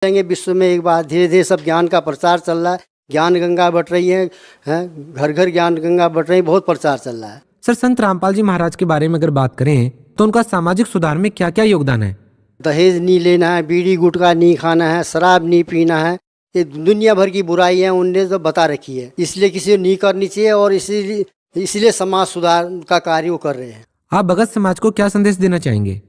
जाएंगे विश्व में एक बार धीरे धीरे सब ज्ञान का प्रचार चल रहा है, ज्ञान गंगा बट रही है, घर घर ज्ञान गंगा बट रही है, बहुत प्रचार चल रहा है। सर, संत रामपाल जी महाराज के बारे में अगर बात करें तो उनका सामाजिक सुधार में क्या क्या योगदान है? दहेज नहीं लेना है, बीड़ी गुटखा नहीं खाना है, शराब नहीं पीना है, ये दुनिया भर की बुराई है उनने तो बता रखी है, इसलिए किसी को नहीं करनी चाहिए और इसलिए समाज सुधार का कार्य वो कर रहे हैं। आप भगत समाज को क्या संदेश देना चाहेंगे?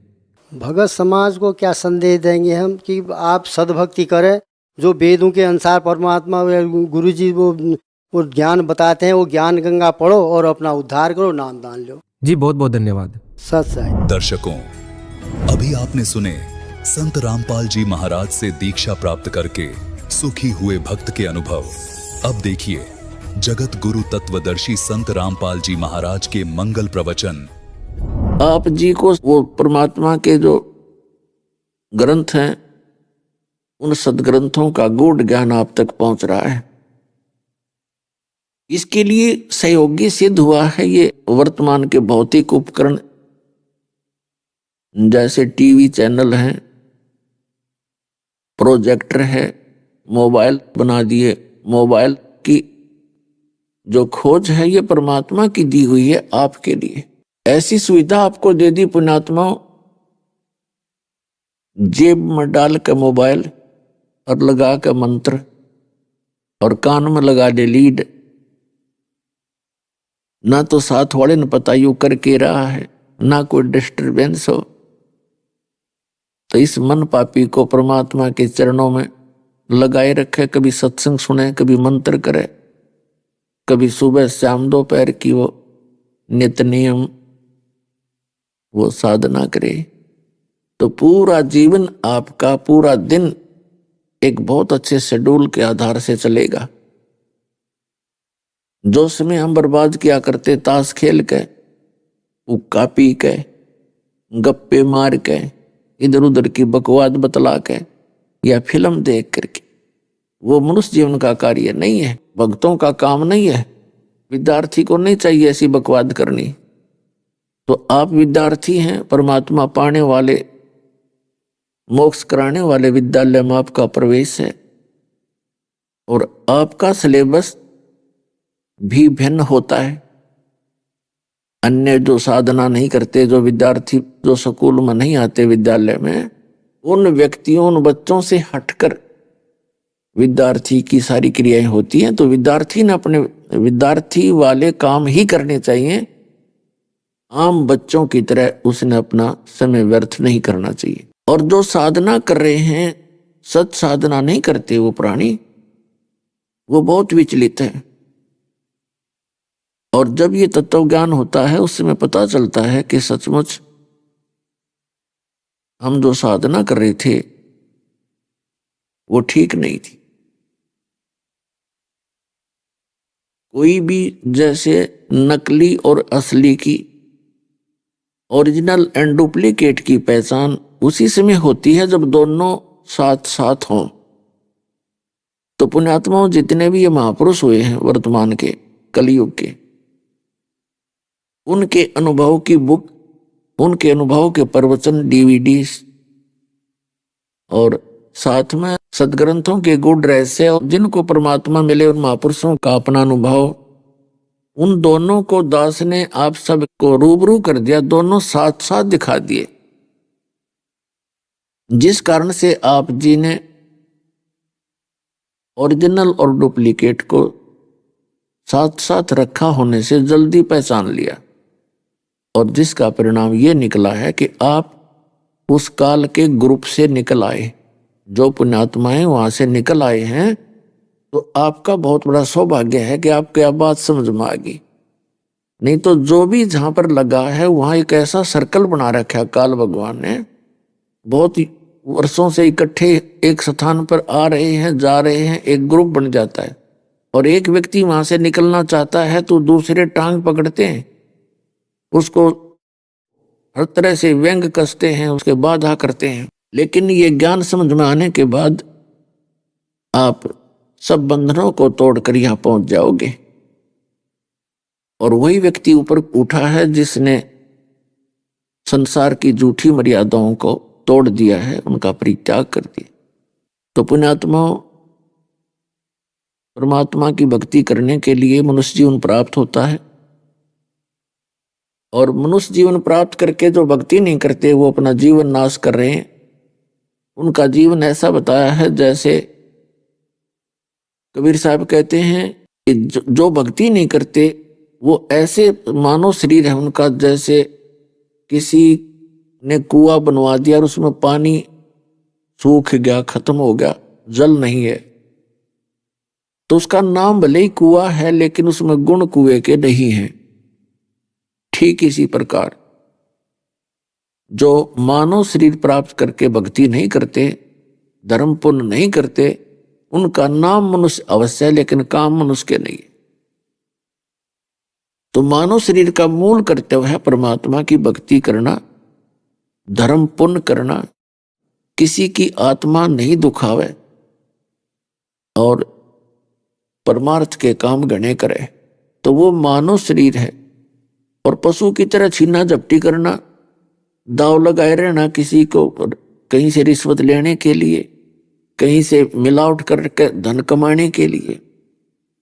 भगत समाज को क्या संदेश देंगे हम कि आप सद्भक्ति करें, जो वेदों के अनुसार परमात्मा गुरु जी वो ज्ञान बताते हैं, वो ज्ञान गंगा पढ़ो और अपना उद्धार करो, नाम दान लो। जी बहुत बहुत धन्यवाद। सच। दर्शकों, अभी आपने सुने संत रामपाल जी महाराज से दीक्षा प्राप्त करके सुखी हुए भक्त के अनुभव। अब देखिए जगत गुरु तत्वदर्शी संत रामपाल जी महाराज के मंगल प्रवचन। आप जी को वो परमात्मा के जो ग्रंथ हैं, उन सदग्रंथों का गूढ़ ज्ञान आप तक पहुंच रहा है। इसके लिए सहयोगी सिद्ध हुआ है ये वर्तमान के भौतिक उपकरण, जैसे टीवी चैनल हैं, प्रोजेक्टर है, मोबाइल बना दिए। मोबाइल की जो खोज है ये परमात्मा की दी हुई है आपके लिए। ऐसी सुविधा आपको दे दी पुण्यात्माओं, जेब में डाल कर मोबाइल और लगा कर मंत्र और कान में लगा दे लीड, ना तो साथ वाले ने पता यू करके रहा है, ना कोई डिस्टरबेंस हो। तो इस मन पापी को परमात्मा के चरणों में लगाए रखे, कभी सत्संग सुने, कभी मंत्र करे, कभी सुबह शाम दोपहर की वो नित्य नियम वो साधना करे, तो पूरा जीवन आपका, पूरा दिन एक बहुत अच्छे शेड्यूल के आधार से चलेगा। जो समय हम बर्बाद किया करते ताश खेल के, हुक्का पी के, गप्पे मार के, इधर उधर की बकवाद बतला के या फिल्म देख करके, वो मनुष्य जीवन का कार्य नहीं है, भक्तों का काम नहीं है। विद्यार्थी को नहीं चाहिए ऐसी बकवाद करनी। तो आप विद्यार्थी हैं, परमात्मा पाने वाले, मोक्ष कराने वाले विद्यालय में आपका प्रवेश है और आपका सिलेबस भी भिन्न होता है। अन्य जो साधना नहीं करते, जो विद्यार्थी जो स्कूल में नहीं आते विद्यालय में, उन व्यक्तियों, उन बच्चों से हटकर विद्यार्थी की सारी क्रियाएं होती हैं। तो विद्यार्थी ने अपने विद्यार्थी वाले काम ही करने चाहिए, आम बच्चों की तरह उसने अपना समय व्यर्थ नहीं करना चाहिए। और जो साधना कर रहे हैं, सत साधना नहीं करते वो प्राणी, वो बहुत विचलित है। और जब ये तत्व ज्ञान होता है उस समय पता चलता है कि सचमुच हम जो साधना कर रहे थे वो ठीक नहीं थी। कोई भी जैसे नकली और असली की, ओरिजिनल एंड डुप्लीकेट की पहचान उसी समय होती है जब दोनों साथ साथ हों। तो पुण्यात्माओं, जितने भी ये महापुरुष हुए हैं वर्तमान के कलयुग के, उनके अनुभव की बुक, उनके अनुभव के प्रवचन डीवीडी और साथ में सदग्रंथों के गुण रहस्य, और जिनको परमात्मा मिले उन महापुरुषों का अपना अनुभव, उन दोनों को दास ने आप सबको रूबरू कर दिया, दोनों साथ साथ दिखा दिए, जिस कारण से आप जी ने ओरिजिनल और डुप्लीकेट को साथ साथ रखा होने से जल्दी पहचान लिया। और जिसका परिणाम ये निकला है कि आप उस काल के ग्रुप से निकल आए, जो पुण्यात्माएं वहां से निकल आए हैं। तो आपका बहुत बड़ा सौभाग्य है कि आपको यह बात समझ में आ गई। नहीं तो जो भी जहां पर लगा है वहां एक ऐसा सर्कल बना रखा है काल भगवान ने, बहुत वर्षों से इकट्ठे एक स्थान पर आ रहे हैं, जा रहे हैं, एक ग्रुप बन जाता है। और एक व्यक्ति वहां से निकलना चाहता है तो दूसरे टांग पकड़ते हैं, उसको हर तरह से व्यंग कसते हैं, उसके बाधा करते हैं। लेकिन ये ज्ञान समझ में आने के बाद आप सब बंधनों को तोड़कर यहां पहुंच जाओगे। और वही व्यक्ति ऊपर उठा है जिसने संसार की झूठी मर्यादाओं को तोड़ दिया है, उनका परित्याग कर दिया। तो पुण्यात्मा परमात्मा की भक्ति करने के लिए मनुष्य जीवन प्राप्त होता है, और मनुष्य जीवन प्राप्त करके जो भक्ति नहीं करते वो अपना जीवन नाश कर रहे हैं। उनका जीवन ऐसा बताया है जैसे कबीर साहब कहते हैं कि जो भक्ति नहीं करते वो ऐसे मानव शरीर है उनका जैसे किसी ने कुआं बनवा दिया और उसमें पानी सूख गया, खत्म हो गया, जल नहीं है, तो उसका नाम भले ही कुआं है लेकिन उसमें गुण कुएं के नहीं है। ठीक इसी प्रकार जो मानव शरीर प्राप्त करके भक्ति नहीं करते, धर्म पुण्य नहीं करते, उनका नाम मनुष्य अवश्य है लेकिन काम मनुष्य के नहीं। तो मानव शरीर का मूल कर्तव्य है परमात्मा की भक्ति करना, धर्म पुण्य करना, किसी की आत्मा नहीं दुखावे और परमार्थ के काम गणे करे, तो वो मानव शरीर है। और पशु की तरह छीना झपटी करना, दाव लगाए रहना, किसी को कहीं से रिश्वत लेने के लिए, कहीं से मिलावट करके धन कमाने के लिए,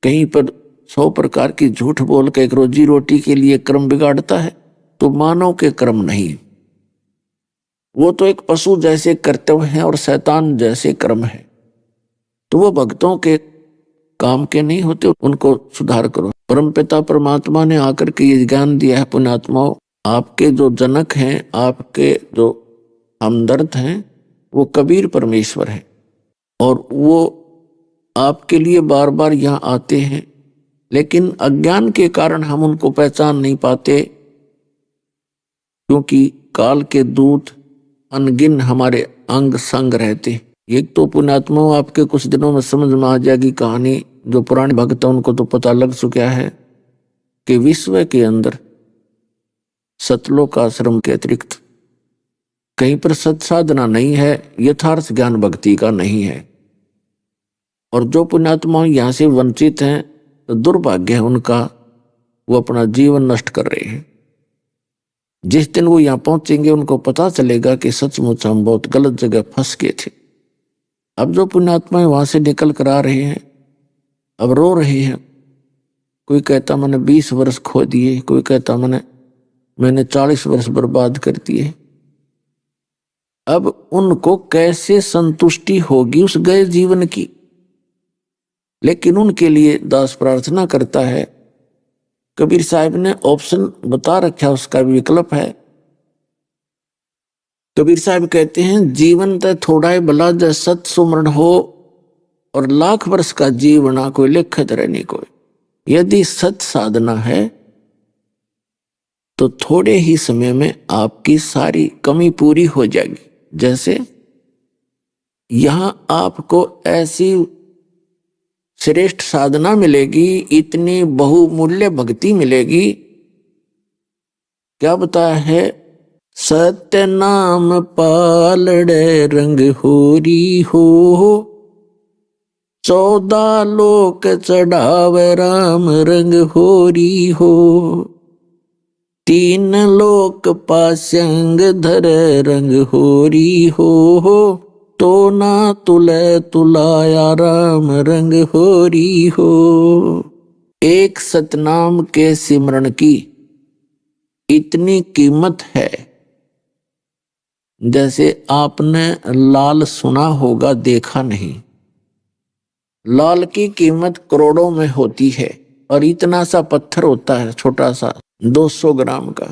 कहीं पर 100 प्रकार की झूठ बोल के एक रोजी रोटी के लिए कर्म बिगाड़ता है, तो मानव के कर्म नहीं, वो तो एक पशु जैसे कर्तव्य है और शैतान जैसे कर्म है। तो वो भक्तों के काम के नहीं होते, उनको सुधार करो। परमपिता परमात्मा ने आकर के ये ज्ञान दिया है, पुण्यात्माओं आपके जो जनक हैं, आपके जो हमदर्द हैं, वो कबीर परमेश्वर है और वो आपके लिए बार बार यहाँ आते हैं, लेकिन अज्ञान के कारण हम उनको पहचान नहीं पाते, क्योंकि काल के दूत अनगिन हमारे अंग संग रहते। एक तो पुण्यात्माओं आपके कुछ दिनों में समझ में आ जाएगी कहानी, जो पुराने भक्त हैं उनको तो पता लग चुका है कि विश्व के अंदर सतलोक आश्रम के अतिरिक्त कहीं पर सत्साधना नहीं है, यथार्थ ज्ञान भक्ति का नहीं है। और जो पुण्यात्मा यहाँ से वंचित हैं तो दुर्भाग्य है उनका, वो अपना जीवन नष्ट कर रहे हैं। जिस दिन वो यहाँ पहुंचेंगे उनको पता चलेगा कि सचमुच हम बहुत गलत जगह फंस गए थे। अब जो पुण्यात्माएं वहां से निकल कर आ रहे हैं, अब रो रहे हैं। कोई कहता मैंने 20 वर्ष खो दिए, कोई कहता मैंने 40 वर्ष बर्बाद कर दिए। अब उनको कैसे संतुष्टि होगी उस गए जीवन की? लेकिन उनके लिए दास प्रार्थना करता है। कबीर साहब ने ऑप्शन बता रखा, उसका भी विकल्प है। कबीर साहब कहते हैं जीवन तो थोड़ा ही भला जै सत सुमरण हो, और लाख वर्ष का जीवना कोई लिखत रहने को। यदि सत साधना है तो थोड़े ही समय में आपकी सारी कमी पूरी हो जाएगी। जैसे यहां आपको ऐसी श्रेष्ठ साधना मिलेगी, इतनी बहुमूल्य भक्ति मिलेगी। क्या बताया है? सत्य नाम पालड़े रंग होरी हो, 14 लोक चढ़ावे राम रंग होरी हो, 3 लोक पासंग धर रंग होरी हो, तो ना तुले तुलाया राम रंग होरी हो। एक सतनाम के सिमरण की इतनी कीमत है, जैसे आपने लाल सुना होगा, देखा नहीं। लाल की कीमत करोड़ों में होती है, और इतना सा पत्थर होता है छोटा सा 200 ग्राम का।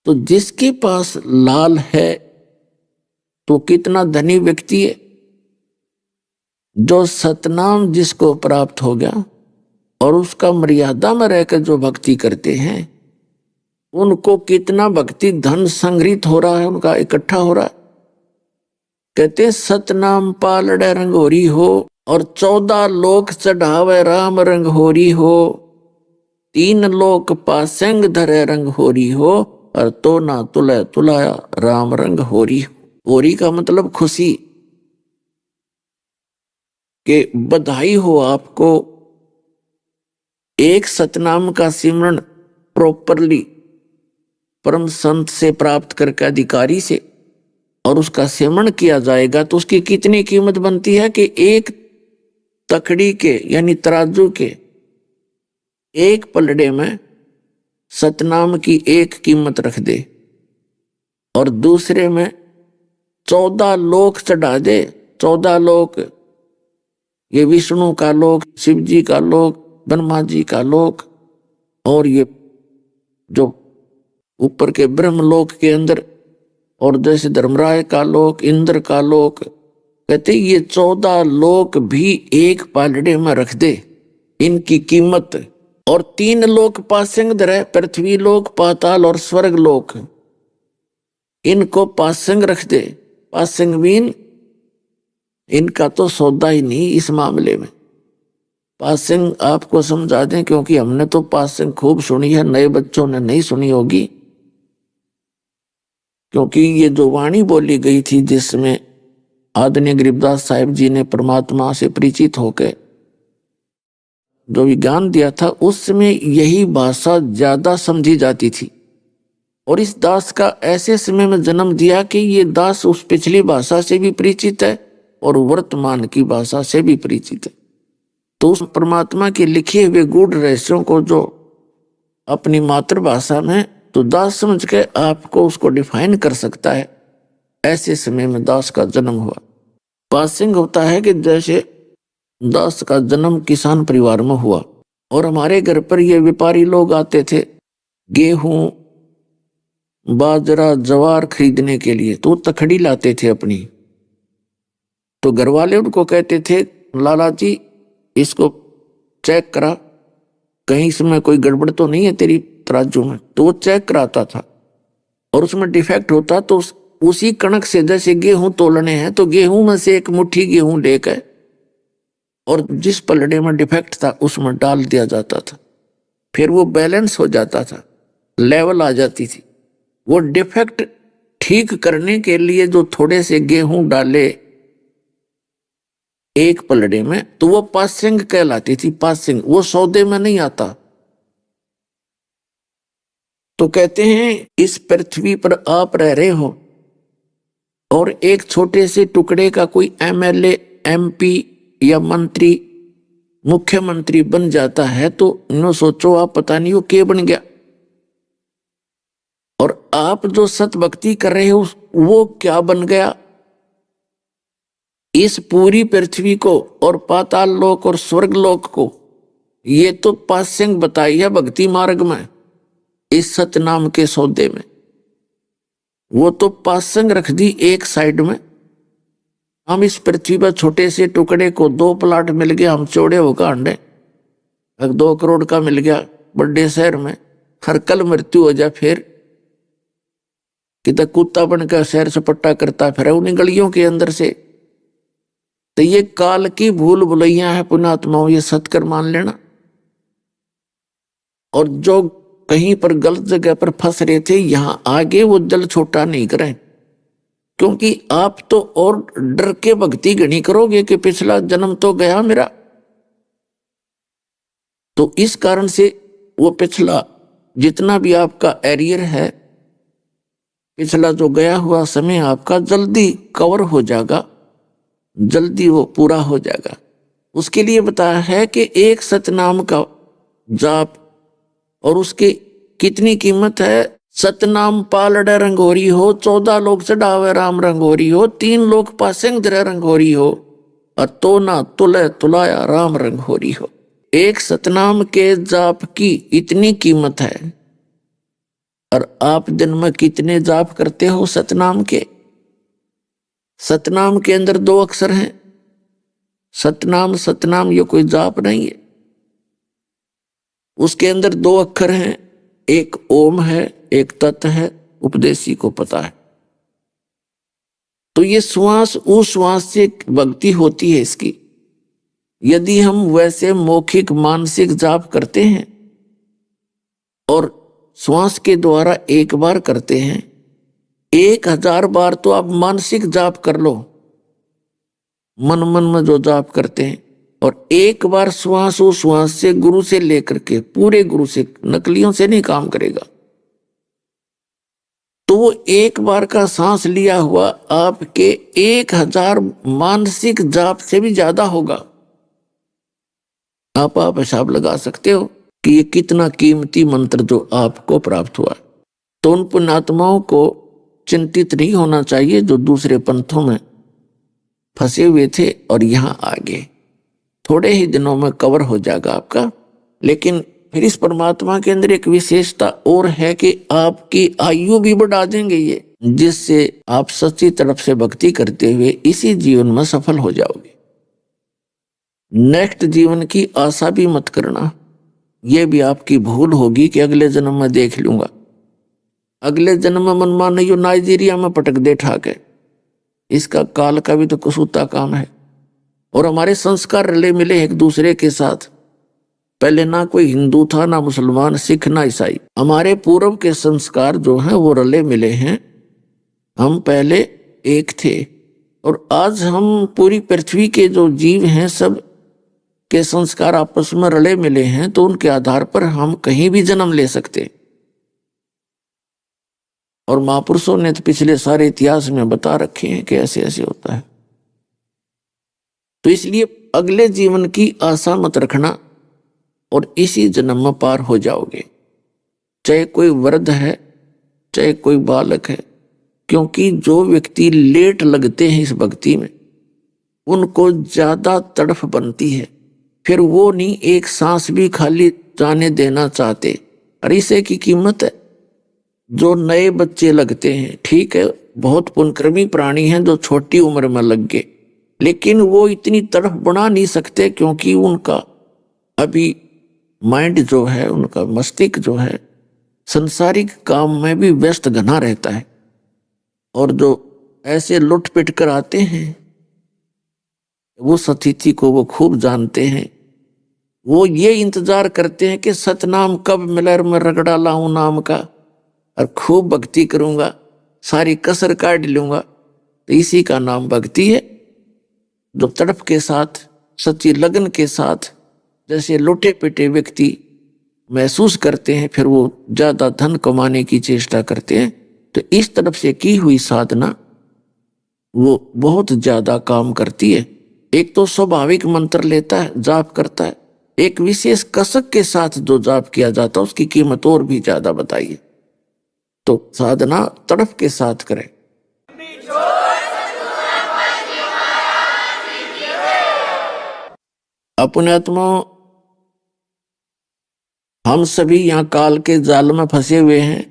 तो जिसके पास लाल है तो कितना धनी व्यक्ति है। जो सतनाम जिसको प्राप्त हो गया और उसका मर्यादा में रहकर जो भक्ति करते हैं, उनको कितना भक्ति धन संग्रहित हो रहा है, उनका इकट्ठा हो रहा है। कहते सतनाम पालड़े रंग होरी हो, और 14 लोक चढ़ावे राम रंग होरी हो, 3 लोक पासंग धरे रंग होरी हो, और तो ना तुले तुलाया राम रंग होरी। होरी का मतलब खुशी, के बधाई हो आपको एक सतनाम का सिमरन प्रॉपरली परम संत से प्राप्त करके, अधिकारी से, और उसका सेवन किया जाएगा तो उसकी कितनी कीमत बनती है कि एक तकड़ी के यानी तराजू के एक पलड़े में सतनाम की एक कीमत रख दे और दूसरे में 14 लोक चढ़ा दे। 14 लोक, ये विष्णु का लोक, शिव जी का लोक, ब्रह्मा जी का लोक, और ये जो ऊपर के ब्रह्म लोक के अंदर, और जैसे धर्मराय का लोक, इंद्र का लोक, कहते ये 14 लोक भी एक पालड़े में रख दे इनकी कीमत। और 3 लोक पासंग धरे, पृथ्वी लोक, पाताल और स्वर्ग लोक, इनको पासंग रख दे। पासंग मीन इनका तो सौदा ही नहीं इस मामले में। पासंग आपको समझा दें क्योंकि हमने तो पासंग खूब सुनी है, नए बच्चों ने नहीं सुनी होगी, क्योंकि ये जो वाणी बोली गई थी जिसमें आदरणीय गरीबदास साहिब जी ने परमात्मा से परिचित होकर जो विज्ञान दिया था, उसमें यही भाषा ज्यादा समझी जाती थी। और इस दास का ऐसे समय में जन्म दिया कि ये दास उस पिछली भाषा से भी परिचित है और वर्तमान की भाषा से भी परिचित है। तो उस परमात्मा के लिखे हुए गूढ़ रहस्यों को जो अपनी मातृभाषा में, तो दास समझ के आपको उसको डिफाइन कर सकता है। ऐसे समय में दास का जन्म हुआ। पासिंग होता है कि जैसे दास का जन्म किसान परिवार में हुआ और हमारे घर पर ये व्यापारी लोग आते थे गेहूं, बाजरा, ज्वार खरीदने के लिए, तो तखड़ी लाते थे अपनी। तो घर वाले उनको कहते थे, लाला जी इसको चेक करा, कहीं इसमें कोई गड़बड़ तो नहीं है तेरी तराजू में। तो वो चेक कराता था और उसमें डिफेक्ट होता तो उसी कणक से, जैसे गेहूं तोलने हैं तो गेहूं में से एक मुट्ठी गेहूं लेकर और जिस पलड़े में डिफेक्ट था उसमें डाल दिया जाता था। फिर वो बैलेंस हो जाता था, लेवल आ जाती थी। वो डिफेक्ट ठीक करने के लिए जो थोड़े से गेहूं डाले एक पलड़े में, तो वो पासिंग कहलाती थी। पासिंग वो सौदे में नहीं आता। तो कहते हैं इस पृथ्वी पर आप रह रहे हो और एक छोटे से टुकड़े का कोई एमएलए, एमपी या मंत्री, मुख्यमंत्री बन जाता है तो नो सोचो आप, पता नहीं वो क्या बन गया। और आप जो सत भक्ति कर रहे हो वो क्या बन गया। इस पूरी पृथ्वी को और पाताल लोक और स्वर्ग लोक को ये तो पासिंग बताई है भक्ति मार्ग में, इस सतनाम के सौदे में। वो तो पासिंग रख दी एक साइड में। हम इस पृथ्वी पर छोटे से टुकड़े को 2 प्लाट मिल गया, हम चौड़े होकर अंडे 2 करोड़ का मिल गया बड़े शहर में, हर कल मृत्यु हो जाए, फिर कितना कुत्ता बनकर शहर सपट्टा करता फिर उन्हीं गलियों के अंदर से। तो ये काल की भूल भुलैया है पुण्यात्माओं, ये सत्कर मान लेना। और जो कहीं पर गलत जगह पर फंस रहे थे, यहां आगे वो दिल छोटा नहीं करें, क्योंकि आप तो और डर के भक्ति गणी करोगे कि पिछला जन्म तो गया मेरा। तो इस कारण से वो पिछला जितना भी आपका एरियर है, पिछला जो गया हुआ समय आपका जल्दी कवर हो जाएगा, जल्दी वो पूरा हो जाएगा। उसके लिए बताया है कि एक सतनाम का जाप और उसकी कितनी कीमत है। सतनाम पालड़े रंगोरी हो, 14 लोग चढ़ावे राम रंगोरी हो, 3 लोग पासिंग जरे रंगोरी हो, और तो ना तुले तुलाया राम रंगोरी हो। एक सतनाम के जाप की इतनी कीमत है। और आप दिन में कितने जाप करते हो सतनाम के। सतनाम के अंदर 2 अक्षर हैं। सतनाम सतनाम ये कोई जाप नहीं है, उसके अंदर 2 अक्षर हैं, एक ओम है, एक तत् है, उपदेशी को पता है। तो ये श्वास उस श्वास से भक्ति होती है इसकी। यदि हम वैसे मौखिक मानसिक जाप करते हैं और श्वास के द्वारा एक बार करते हैं, 1000 बार तो आप मानसिक जाप कर लो, मन मन में जो जाप करते हैं, और एक बार श्वास उस श्वास से गुरु से लेकर के पूरे गुरु से, नकलियों से नहीं काम करेगा। तो वो एक बार का सांस लिया हुआ आपके 1000 मानसिक जाप से भी ज्यादा होगा। आप हिसाब लगा सकते हो कि ये कितना कीमती मंत्र जो आपको प्राप्त हुआ। तो उन पुण्यात्माओं को चिंतित नहीं होना चाहिए जो दूसरे पंथों में फंसे हुए थे और यहाँ आ गए। थोड़े ही दिनों में कवर हो जाएगा आपका। लेकिन फिर इस परमात्मा के अंदर एक विशेषता और है कि आपकी आयु भी बढ़ा देंगे ये, जिससे आप सच्ची तरफ से भक्ति करते हुए इसी जीवन में सफल हो जाओगे। नेक्स्ट जीवन की आशा भी मत करना। यह भी आपकी भूल होगी कि अगले जन्म में देख लूंगा। अगले जन्म में मनमान नहीं, नाइजीरिया में पटक दे ठाके, इसका काल का भी तो कसूता काम है। और हमारे संस्कार रले मिले एक दूसरे के साथ। पहले ना कोई हिंदू था, ना मुसलमान, सिख, ना ईसाई। हमारे पूर्व के संस्कार जो हैं वो रले मिले हैं। हम पहले एक थे और आज हम पूरी पृथ्वी के जो जीव हैं सब के संस्कार आपस में रले मिले हैं। तो उनके आधार पर हम कहीं भी जन्म ले सकते। और महापुरुषों ने तो पिछले सारे इतिहास में बता रखे हैं कि ऐसे ऐसे होता है। तो इसलिए अगले जीवन की आशा मत रखना और इसी जन्म में पार हो जाओगे, चाहे कोई वृद्ध है चाहे कोई बालक है। क्योंकि जो व्यक्ति लेट लगते हैं इस भक्ति में उनको ज्यादा तड़फ बनती है, फिर वो नहीं एक सांस भी खाली जाने देना चाहते। और इसे की कीमत है। जो नए बच्चे लगते हैं, ठीक है, बहुत पुण्यकर्मी प्राणी हैं जो छोटी उम्र में लग गए, लेकिन वो इतनी तड़फ बना नहीं सकते क्योंकि उनका अभी माइंड जो है, उनका मस्तिष्क जो है संसारिक काम में भी व्यस्त घना रहता है। और जो ऐसे लुट पिट कर आते हैं वो सतिथि को वो खूब जानते हैं। वो ये इंतजार करते हैं कि सतनाम कब मिले, मैं रगड़ा लाऊं नाम का और खूब भक्ति करूंगा, सारी कसर काट लूंगा। तो इसी का नाम भक्ति है। जो तड़प के साथ, सच्ची लगन के साथ जैसे लुटे पिटे व्यक्ति महसूस करते हैं, फिर वो ज्यादा धन कमाने की चेष्टा करते हैं। तो इस तरफ से की हुई साधना वो बहुत ज्यादा काम करती है। एक तो स्वाभाविक मंत्र लेता है, जाप करता है। एक विशेष कसक के साथ जो जाप किया जाता है उसकी कीमत और भी ज्यादा बताइए। तो साधना तड़प के साथ करें। अपने आत्मा, हम सभी यहाँ काल के जाल में फंसे हुए हैं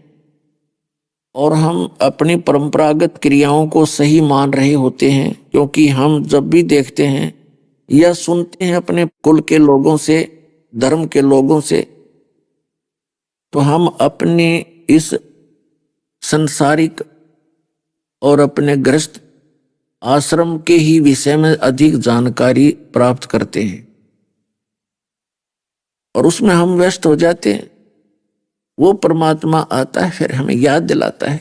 और हम अपनी परंपरागत क्रियाओं को सही मान रहे होते हैं। क्योंकि हम जब भी देखते हैं या सुनते हैं अपने कुल के लोगों से, धर्म के लोगों से, तो हम अपने इस संसारिक और अपने गृहस्थ आश्रम के ही विषय में अधिक जानकारी प्राप्त करते हैं और उसमें हम व्यस्त हो जाते हैं। वो परमात्मा आता है, फिर हमें याद दिलाता है।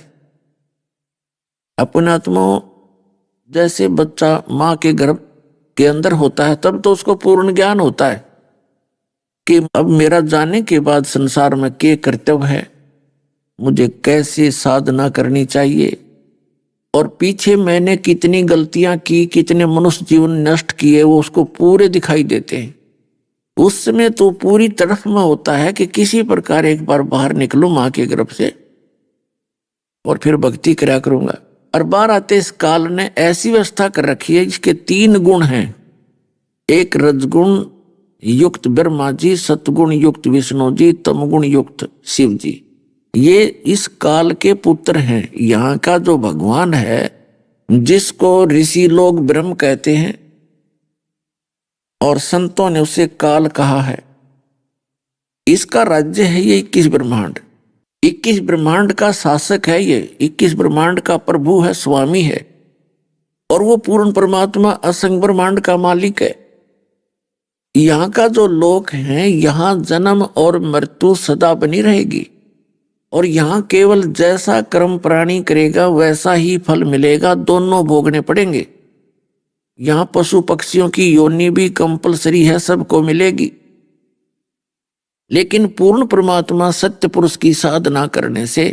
अपने आत्मा जैसे बच्चा माँ के गर्भ के अंदर होता है तब तो उसको पूर्ण ज्ञान होता है कि अब मेरा जाने के बाद संसार में क्या कर्तव्य है, मुझे कैसे साधना करनी चाहिए और पीछे मैंने कितनी गलतियां की, कितने मनुष्य जीवन नष्ट किए, वो उसको पूरे दिखाई देते हैं। उस समय तो पूरी तरफ में होता है कि किसी प्रकार एक बार बाहर निकलूं माँ के गर्भ से और फिर भक्ति करा करूंगा। और बार आते इस काल ने ऐसी व्यवस्था कर रखी है जिसके 3 गुण हैं। एक रजगुण युक्त ब्रह्मा जी, सतगुण युक्त विष्णु जी, तमगुण युक्त शिव जी। ये इस काल के पुत्र हैं। यहाँ का जो भगवान है जिसको ऋषि लोग ब्रह्म कहते हैं और संतों ने उसे काल कहा है, इसका राज्य है ये 21 ब्रह्मांड। 21 ब्रह्मांड का शासक है ये, 21 ब्रह्मांड का प्रभु है, स्वामी है। और वो पूर्ण परमात्मा असंग ब्रह्मांड का मालिक है। यहाँ का जो लोक है, यहाँ जन्म और मृत्यु सदा बनी रहेगी और यहाँ केवल जैसा कर्म प्राणी करेगा वैसा ही फल मिलेगा, दोनों भोगने पड़ेंगे। यहाँ पशु पक्षियों की योनि भी कंपलसरी है, सबको मिलेगी। लेकिन पूर्ण परमात्मा सत्य पुरुष की साधना करने से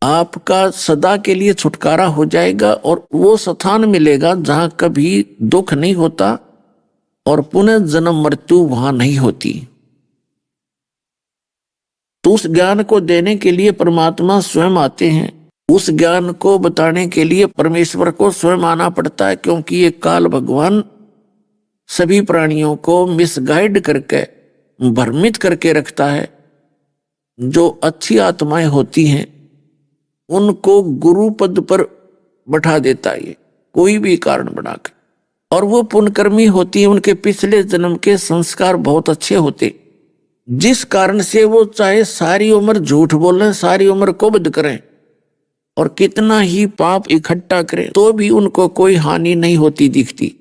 आपका सदा के लिए छुटकारा हो जाएगा और वो स्थान मिलेगा जहां कभी दुख नहीं होता और पुनः जन्म मृत्यु वहां नहीं होती। तो उस ज्ञान को देने के लिए परमात्मा स्वयं आते हैं, उस ज्ञान को बताने के लिए परमेश्वर को स्वयं आना पड़ता है, क्योंकि ये काल भगवान सभी प्राणियों को मिसगाइड करके भ्रमित करके रखता है। जो अच्छी आत्माएं होती हैं उनको गुरु पद पर बैठा देता है ये कोई भी कारण बनाकर, और वो पुण्यकर्मी होती है, उनके पिछले जन्म के संस्कार बहुत अच्छे होते, जिस कारण से वो चाहे सारी उम्र झूठ बोलें, सारी उम्र कुबद करें और कितना ही पाप इकट्ठा करें तो भी उनको कोई हानि नहीं होती दिखती,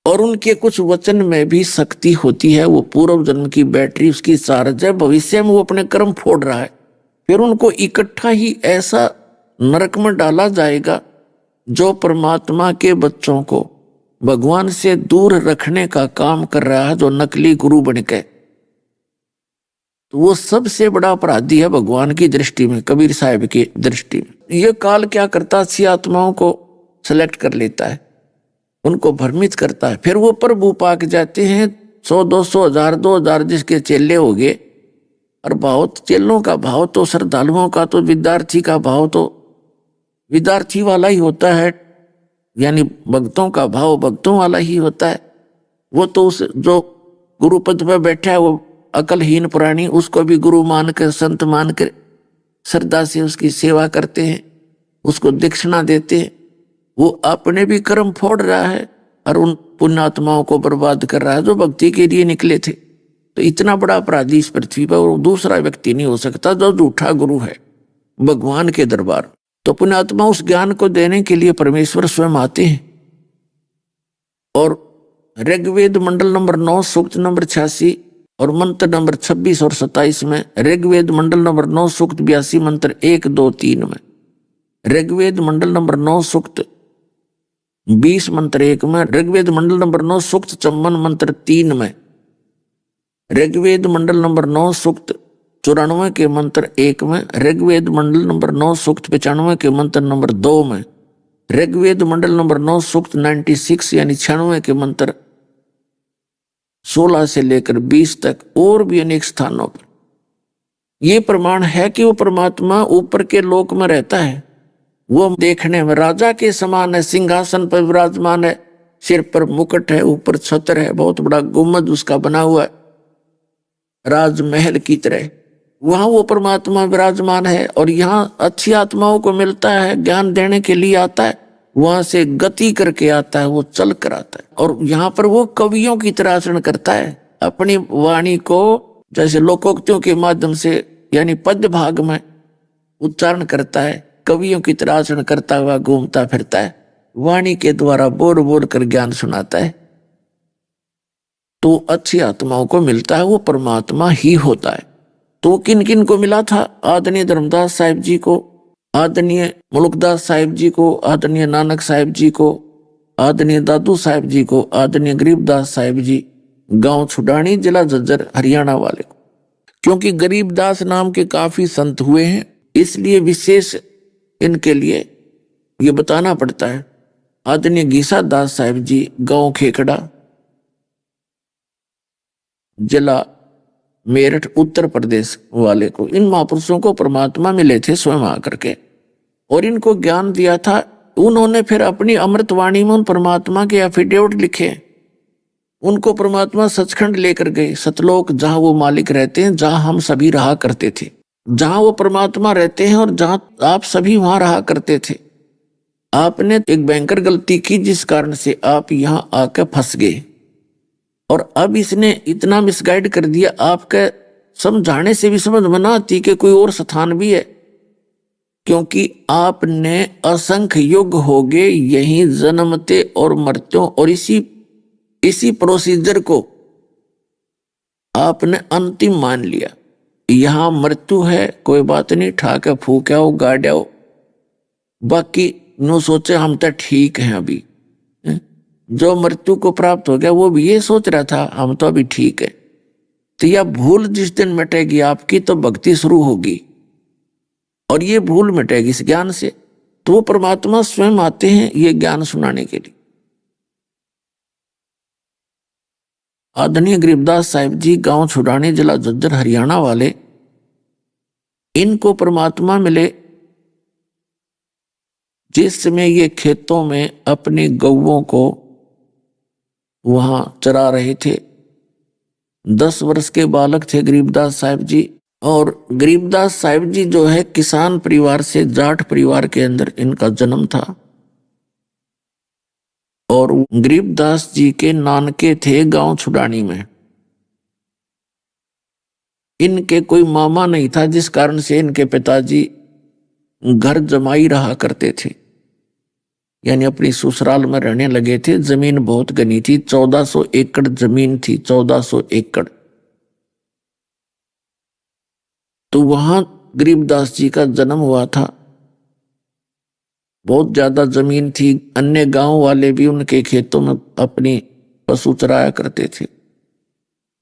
और उनके कुछ वचन में भी शक्ति होती है। वो पूर्व जन्म की बैटरी उसकी चार्ज है, भविष्य में वो अपने कर्म फोड़ रहा है, फिर उनको इकट्ठा ही ऐसा नरक में डाला जाएगा जो परमात्मा के बच्चों को भगवान से दूर रखने का काम कर रहा है, जो नकली गुरु बनके। तो वो सबसे बड़ा अपराधी है भगवान की दृष्टि में, कबीर साहब की दृष्टि में। ये काल क्या करता, अच्छी आत्माओं को सेलेक्ट कर लेता है, उनको भ्रमित करता है, फिर वो प्रभु पाक जाते हैं 100 200 1000 2000 जिसके चेले हो गए। और भाव चेलों का भाव तो श्रद्धालुओं का तो विद्यार्थी का भाव तो विद्यार्थी वाला ही होता है, यानी भक्तों का भाव भक्तों वाला ही होता है। वो तो उस जो गुरु पद पर बैठा है वो अकलहीन प्राणी, उसको भी गुरु मानकर संत मानकर श्रद्धा से उसकी सेवा करते हैं, उसको दक्षिणा देते हैं। वो अपने भी कर्म फोड़ रहा है और उन पुण्यात्माओं को बर्बाद कर रहा है जो भक्ति के लिए निकले थे। तो इतना बड़ा अपराधी इस पृथ्वी पर और दूसरा व्यक्ति नहीं हो सकता जो झूठा गुरु है भगवान के दरबार। तो पुण्यात्मा उस ज्ञान को देने के लिए परमेश्वर स्वयं आते हैं। और ऋग्वेद मंडल नंबर 9 सूक्त नंबर 86 और मंत्र नंबर 26 और 27 में, ऋग्वेद मंडल नंबर 9 सूक्त 82 मंत्र 1 2 3 में, ऋग्वेद मंडल नंबर 9 सूक्त 20 मंत्र 1 में, ऋग्वेद मंडल नंबर 9 सूक्त 54 मंत्र 3 में, ऋग्वेद मंडल नंबर 9 सूक्त 94 के मंत्र 1 में, ऋग्वेद मंडल नंबर 9 सूक्त 95 के मंत्र नंबर 2 में, ऋग्वेद मंडल नंबर 9 सूक्त 96 यानी 96 के मंत्र 16 से लेकर 20 तक और भी अनेक स्थानों पर यह प्रमाण है कि वो परमात्मा ऊपर के लोक में रहता है। वो देखने में राजा के समान है, सिंहासन पर विराजमान है, सिर पर मुकुट है, ऊपर छत्र है, बहुत बड़ा गुम्बद उसका बना हुआ है राजमहल की तरह। वहां वो परमात्मा विराजमान है और यहाँ अच्छी आत्माओं को मिलता है, ज्ञान देने के लिए आता है, वहां से गति करके आता है, वो चल कर आता है। और यहाँ पर वो कवियों की तरह आचरण करता है, अपनी वाणी को जैसे लोकोक्तियों के माध्यम से यानी पद्य भाग में उच्चारण करता है, कवियों की तरह आचरण करता हुआ घूमता फिरता है, वाणी के द्वारा बोल बोल कर ज्ञान सुनाता है। तो अच्छी आत्माओं को मिलता है वो परमात्मा ही होता है। तो किन किन को मिला था? आदरणीय धर्मदास साहिब जी को, आदरणीय मुल्कदास साहिब जी को, आदरणीय नानक साहिब जी को, आदरणीय दादू साहिब जी को, आदरणीय गरीबदास साहिब जी, गांव छुडानी, जिला झज्जर, हरियाणा वाले को। क्योंकि गरीबदास नाम के काफी संत हुए हैं, इसलिए विशेष इनके लिए ये बताना पड़ता है। आदरणीय गीसा दास साहिब जी, गांव खेखड़ा, जिला मेरठ, उत्तर प्रदेश वाले को, इन महापुरुषों को परमात्मा मिले थे स्वयं आकर के और इनको ज्ञान दिया था। उन्होंने फिर अपनी अमृतवाणी में उन परमात्मा के एफिडेविट लिखे, उनको परमात्मा सचखंड लेकर गए, सतलोक, जहां वो मालिक रहते हैं, जहां हम सभी रहा करते थे, जहां वो परमात्मा रहते हैं और जहां आप सभी वहां रहा करते थे। आपने एक भयंकर गलती की जिस कारण से आप यहां आकर फंस गए और अब इसने इतना मिसगाइड कर दिया, आपके समझाने से भी समझ में ना आती कि कोई और स्थान भी है, क्योंकि आपने असंख्य युग हो गए यहीं जन्मते और मरते और इसी प्रोसीजर को आपने अंतिम मान लिया। यहां मृत्यु है, कोई बात नहीं, ठाके फूके हो, गाड़े हो, बाकी नो सोचे हम तो ठीक हैं अभी। जो मृत्यु को प्राप्त हो गया वो भी ये सोच रहा था हम तो अभी ठीक है। तो यह भूल जिस दिन मिटेगी आपकी तो भक्ति शुरू होगी। और ये भूल मिटेगी इस ज्ञान से। तो वो परमात्मा स्वयं आते हैं ये ज्ञान सुनाने के लिए। आदरणीय गरीबदास साहिब जी गांव छुड़ाने जिला झज्जर हरियाणा वाले, इनको परमात्मा मिले जिस समय ये खेतों में अपनी गौओं को वहां चरा रहे थे। 10 वर्ष के बालक थे गरीबदास साहिब जी। और गरीबदास साहिब जी जो है किसान परिवार से, जाट परिवार के अंदर इनका जन्म था। और गरीबदास जी के नानके थे गांव छुड़ानी में। इनके कोई मामा नहीं था, जिस कारण से इनके पिताजी घर जमाई रहा करते थे, यानी अपनी ससुराल में रहने लगे थे। जमीन बहुत घनी थी, 1400 एकड़ जमीन थी, 1400 एकड़। तो वहां गरीबदास जी का जन्म हुआ था। बहुत ज्यादा जमीन थी। अन्य गांव वाले भी उनके खेतों में अपनी पशु चराया करते थे।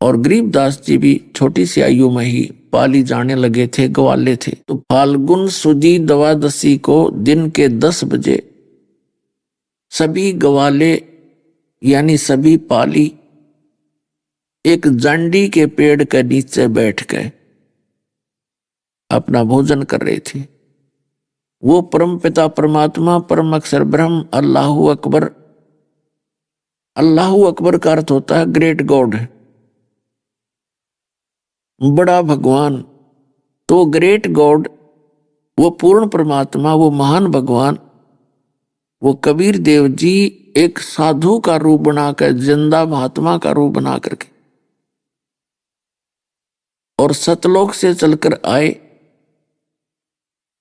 और गरीबदास जी भी छोटी सी आयु में ही पाली जाने लगे थे, ग्वाले थे। तो फाल्गुन सुदी द्वादशी को दिन के 10 बजे सभी ग्वाले यानी सभी पाली एक जांडी के पेड़ के नीचे बैठ गए, अपना भोजन कर रहे थे। वो परम पिता परमात्मा, परम अक्षर ब्रह्म, अल्लाहू अकबर। अल्लाहू अकबर का अर्थ होता है ग्रेट गॉड, बड़ा भगवान। तो ग्रेट गॉड, वो पूर्ण परमात्मा, वो महान भगवान, वो कबीर देव जी एक साधु का रूप बनाकर, जिंदा महात्मा का रूप बना करके और सतलोक से चलकर आए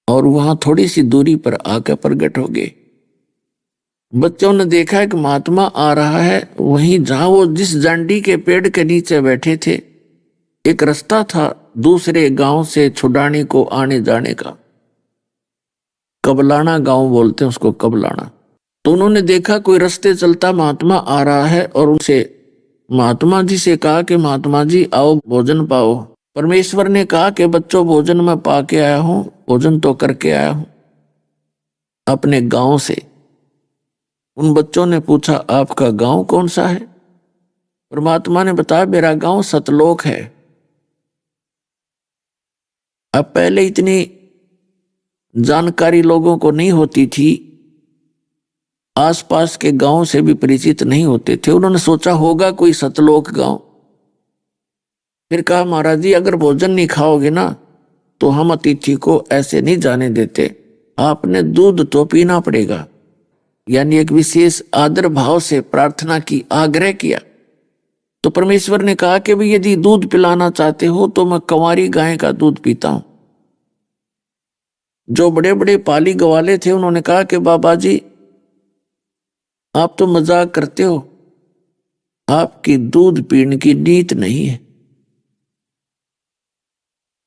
और वहां थोड़ी सी दूरी पर आकर प्रकट हो गए। बच्चों ने देखा कि महात्मा आ रहा है। वहीं जहां वो जिस जांडी के पेड़ के नीचे बैठे थे, एक रास्ता था दूसरे गांव से छुड़ानी को आने जाने का। कबलाना गांव बोलते हैं उसको, कबलाना। तो उन्होंने देखा कोई रास्ते चलता महात्मा आ रहा है और उनसे महात्मा जी से कहा कि महात्मा जी आओ भोजन पाओ। परमेश्वर ने कहा कि बच्चों भोजन मैं पाके आया हूं, भोजन तो करके आया हूं अपने गांव से। उन बच्चों ने पूछा आपका गांव कौन सा है? परमात्मा ने बताया मेरा गांव सतलोक है। अब पहले इतनी जानकारी लोगों को नहीं होती थी, आसपास के गांव से भी परिचित नहीं होते थे। उन्होंने सोचा होगा कोई सतलोक गांव। फिर कहा महाराज जी अगर भोजन नहीं खाओगे ना तो हम अतिथि को ऐसे नहीं जाने देते, आपने दूध तो पीना पड़ेगा। यानी एक विशेष आदर भाव से प्रार्थना की, आग्रह किया। तो परमेश्वर ने कहा कि भाई यदि दूध पिलाना चाहते हो तो मैं कंवारी गाय का दूध पीता हूं। जो बड़े बड़े पाली ग्वाले थे उन्होंने कहा कि बाबा जी आप तो मजाक करते हो, आपकी दूध पीने की नीत नहीं है।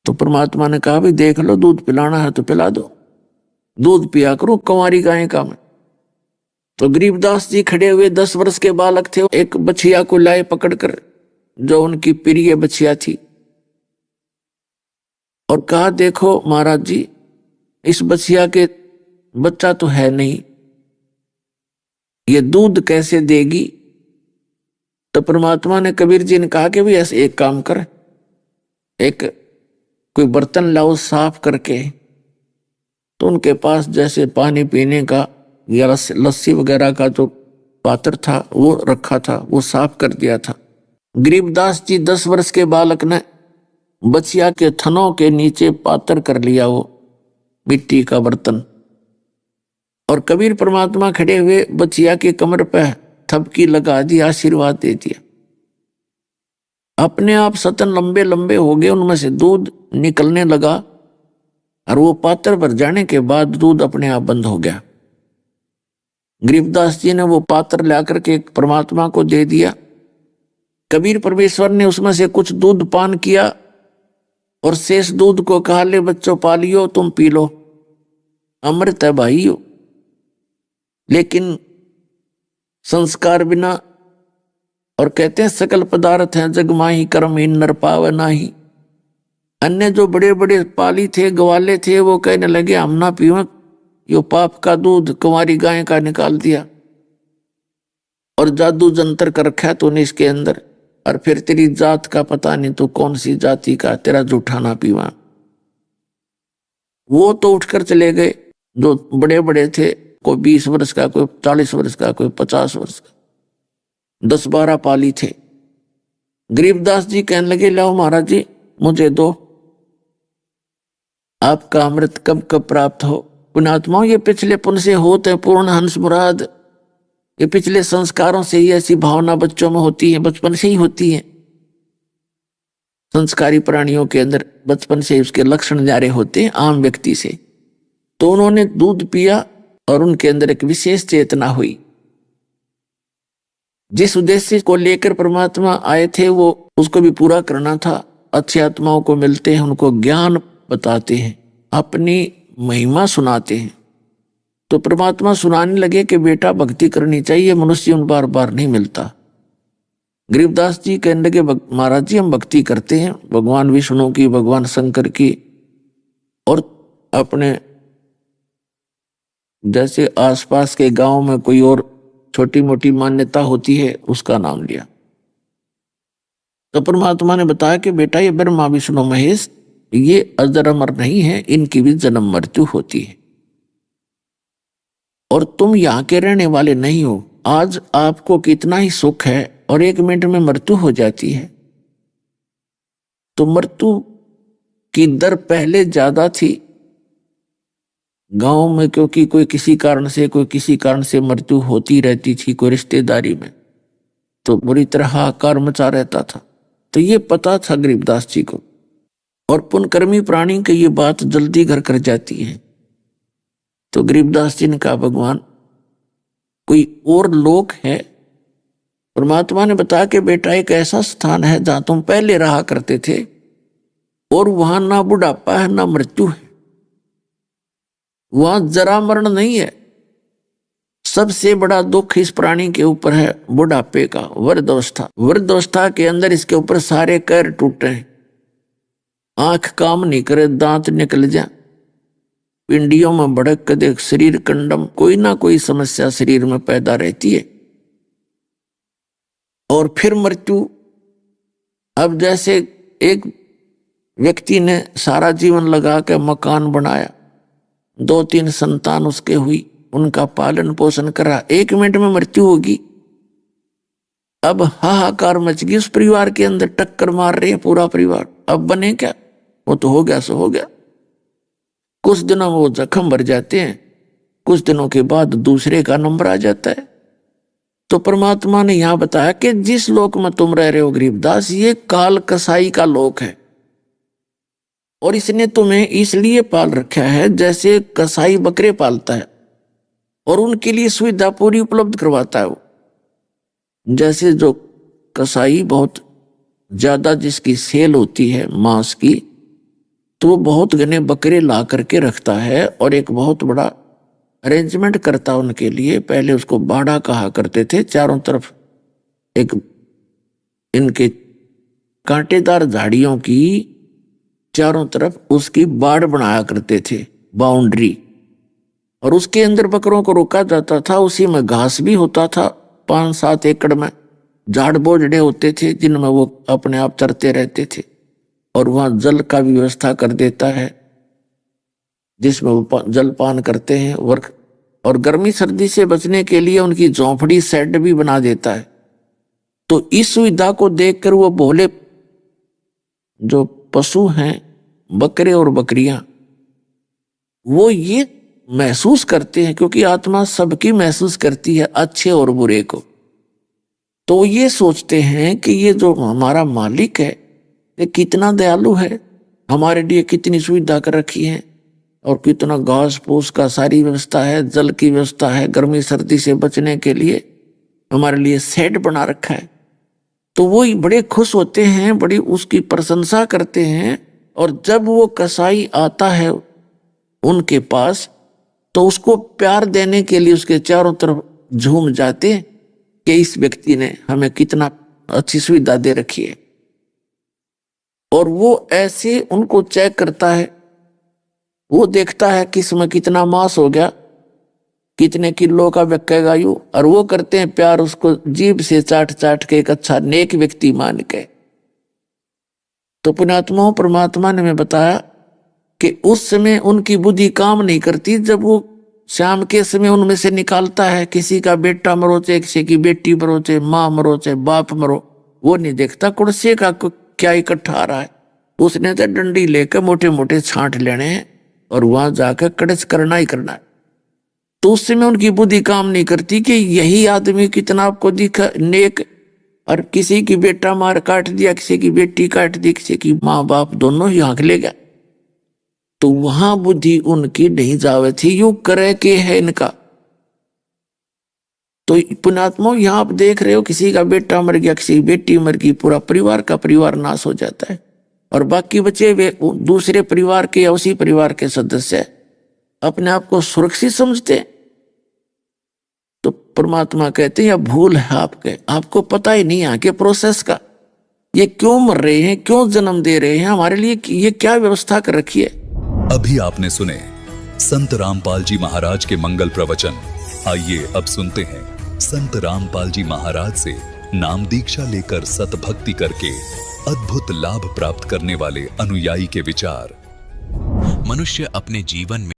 तो परमात्मा ने कहा भी देख लो, दूध पिलाना है तो पिला दो, दूध पिया करो कंवारी गाय का मैं। तो गरीबदास जी खड़े हुए, 10 वर्ष के बालक थे, एक बछिया को लाए पकड़कर, जो उनकी प्रिय बछिया थी, और कहा देखो महाराज जी इस बछिया के बच्चा तो है नहीं, ये दूध कैसे देगी? तो परमात्मा ने कबीर जी ने कहा कि भी ऐसे एक काम कर, एक कोई बर्तन लाओ साफ करके। तो उनके पास जैसे पानी पीने का या लस्सी वगैरह का जो पात्र था वो रखा था, वो साफ कर दिया था। गरीबदास जी 10 वर्ष के बालक ने बछिया के थनों के नीचे पात्र कर लिया वो मिट्टी का बर्तन, और कबीर परमात्मा खड़े हुए बछिया के कमर पे थपकी लगा दी, आशीर्वाद दे दिया। अपने आप सतन लंबे लंबे हो गए, उनमें से दूध निकलने लगा, और वो पात्र भर जाने के बाद दूध अपने आप बंद हो गया। गरीबदास जी ने वो पात्र लाकर के परमात्मा को दे दिया। कबीर परमेश्वर ने उसमें से कुछ दूध पान किया और शेष दूध को कहा ले बच्चों पालियो, तुम पी लो, अमृत है भाइयों। लेकिन संस्कार बिना, और कहते हैं सकल पदार्थ हैं जग माही, कर्म ही नर पावे नाही। अन्य जो बड़े बड़े पाली थे, ग्वाले थे, वो कहने लगे हम ना पीवा, यो पाप का दूध कुंवारी गाय का निकाल दिया और जादू जंतर कर रखा तूने इसके अंदर, और फिर तेरी जात का पता नहीं तो कौन सी जाति का, तेरा जूठा ना पीवा। वो तो उठकर चले गए, जो बड़े बड़े थे, कोई 20 वर्ष का, कोई 40 वर्ष का, कोई 50 वर्ष का, 10-12 पाली थे। गरीबदास जी कहने लगे लाओ महाराज जी मुझे दो, आपका अमृत कब कब प्राप्त हो। पुण्यात्माओं, ये पिछले पुण्य से होते हैं पूर्ण हंस मुराद, ये पिछले संस्कारों से ही ऐसी भावना बच्चों में होती है, बचपन से ही होती है। संस्कारी प्राणियों के अंदर बचपन से उसके लक्षण न्यारे होते हैं आम व्यक्ति से। तो उन्होंने दूध पिया और उनके अंदर एक विशेष चेतना हुई। जिस उद्देश्य को लेकर परमात्मा आए थे वो उसको भी पूरा करना था। अच्छी आत्माओं को मिलते हैं, उनको ज्ञान बताते हैं, अपनी महिमा सुनाते हैं। तो परमात्मा सुनाने लगे कि बेटा भक्ति करनी चाहिए, मनुष्य उन बार बार नहीं मिलता। गरीबदास जी कहने लगे महाराज जी हम भक्ति करते हैं भगवान विष्णु की, भगवान शंकर की, और अपने जैसे आसपास के गांव में कोई और छोटी मोटी मान्यता होती है उसका नाम लिया। तो परमात्मा ने बताया कि बेटा ये ब्रह्मा विष्णु महेश ये अजर अमर नहीं है, इनकी भी जन्म मृत्यु होती है और तुम यहाँ के रहने वाले नहीं हो। आज आपको कितना ही सुख है और 1 मिनट में मृत्यु हो जाती है। तो मृत्यु की दर पहले ज्यादा थी गांव में, क्योंकि कोई किसी कारण से मृत्यु होती रहती थी, कोई रिश्तेदारी में, तो बुरी तरह हाहाकार मचा रहता था। तो ये पता था गरीबदास जी को, और पुण्यकर्मी प्राणी की ये बात जल्दी घर कर जाती है। तो गरीबदास जी ने कहा भगवान कोई और लोक है। परमात्मा ने बताया कि बेटा एक ऐसा स्थान है जहां तुम पहले रहा करते थे और वहां ना बुढ़ापा है ना मृत्यु है, वहां जरा मरण नहीं है। सबसे बड़ा दुख इस प्राणी के ऊपर है बुढ़ापे का, वृद्धावस्था। वृद्धावस्था के अंदर इसके ऊपर सारे कैर टूटे हैं, आंख काम नहीं करे, दांत निकल जा, पिंडियों में भड़क के देख, शरीर कंडम, कोई ना कोई समस्या शरीर में पैदा रहती है। और फिर मृत्यु। अब जैसे एक व्यक्ति ने सारा जीवन लगा के मकान बनाया, 2-3 संतान उसके हुई, उनका पालन पोषण करा, 1 मिनट में मृत्यु होगी। अब हाहाकार मच गई उस परिवार के अंदर, टक्कर मार रहे हैं पूरा परिवार। अब बने क्या, वो तो हो गया सो हो गया। कुछ दिनों में वो जख्म भर जाते हैं, कुछ दिनों के बाद दूसरे का नंबर आ जाता है। तो परमात्मा ने यहां बताया कि जिस लोक में तुम रह रहे हो गरीबदास, ये काल कसाई का लोक है और इसने तुम्हें इसलिए पाल रखा है जैसे कसाई बकरे पालता है और उनके लिए सुविधा पूरी उपलब्ध करवाता है। वो जैसे जो कसाई बहुत ज्यादा जिसकी सेल होती है मांस की, तो वो बहुत घने बकरे ला करके रखता है और एक बहुत बड़ा अरेंजमेंट करता उनके लिए। पहले उसको बाड़ा कहा करते थे, चारों तरफ एक इनके कांटेदार झाड़ियों की चारों तरफ उसकी बाड़ बनाया करते थे, बाउंड्री, और उसके अंदर बकरों को रोका जाता था। उसी में घास भी होता था, 5-7 एकड़ में झाड़ बोझड़े होते थे जिनमें वो अपने आप चरते रहते थे। और वहां जल का भी व्यवस्था कर देता है जिसमें वो जल पान करते हैं। वर्क और गर्मी सर्दी से बचने के लिए उनकी झोंपड़ी शेड भी बना देता है। तो इस सुविधा को देखकर वो भोले जो पशु हैं, बकरे और बकरियां, वो ये महसूस करते हैं, क्योंकि आत्मा सबकी महसूस करती है, अच्छे और बुरे को। तो ये सोचते हैं कि ये जो हमारा मालिक है ये कितना दयालु है, हमारे लिए कितनी सुविधा कर रखी है और कितना घास फूस का सारी व्यवस्था है, जल की व्यवस्था है, गर्मी सर्दी से बचने के लिए हमारे लिए शेड बना रखा है। तो वो बड़े खुश होते हैं, बड़ी उसकी प्रशंसा करते हैं। और जब वो कसाई आता है उनके पास, तो उसको प्यार देने के लिए उसके चारों तरफ झूम जाते हैं कि इस व्यक्ति ने हमें कितना अच्छी सुविधा दे रखी है। और वो ऐसे उनको चेक करता है, वो देखता है किसमें कितना मांस हो गया, कितने किलो का बिकेगा यू, और वो करते हैं प्यार उसको जीभ से चाट चाट के एक अच्छा नेक व्यक्ति मान के। तो पुण्यात्माओं, परमात्मा ने हमें बताया कि उस समय उनकी बुद्धि काम नहीं करती, जब वो शाम के समय उनमें से निकालता है, किसी का बेटा मरो चाहे किसी की बेटी मरो, चाहे माँ मरो चाहे बाप मरो, वो नहीं देखता कुर्सी का क्या इकट्ठा आ रहा है। उसने तो डंडी लेकर मोटे मोटे छांट लेने हैं और वहां जाकर कड़च करना ही करना है। तो उस समय उनकी बुद्धि काम नहीं करती कि यही आदमी कितना आपको दिखा नेक, और किसी की बेटा मार काट दिया, किसी की बेटी काट दी, किसी की माँ बाप दोनों ही आंख ले गया। तो वहां बुद्धि उनकी नहीं जावे थी, यू करे के है इनका। तो पुण्यात्मा, यहां आप देख रहे हो किसी का बेटा मर गया, किसी की बेटी मर गई, पूरा परिवार का परिवार नाश हो जाता है, और बाकी बचे वे दूसरे परिवार के या उसी परिवार के सदस्य अपने आप को सुरक्षित समझते हैं। तो परमात्मा कहते हैं यह भूल है आपको पता ही नहीं है कि प्रोसेस का, ये क्यों मर रहे हैं, क्यों जन्म दे रहे हैं, हमारे लिए ये क्या व्यवस्था कर रखी है। अभी आपने सुने संत रामपाल जी महाराज के मंगल प्रवचन। आइए अब सुनते हैं संत रामपाल जी महाराज से नाम दीक्षा लेकर सतभक्ति करके अद्भुत लाभ प्राप्त करने वाले अनुयायी के विचार। मनुष्य अपने जीवन में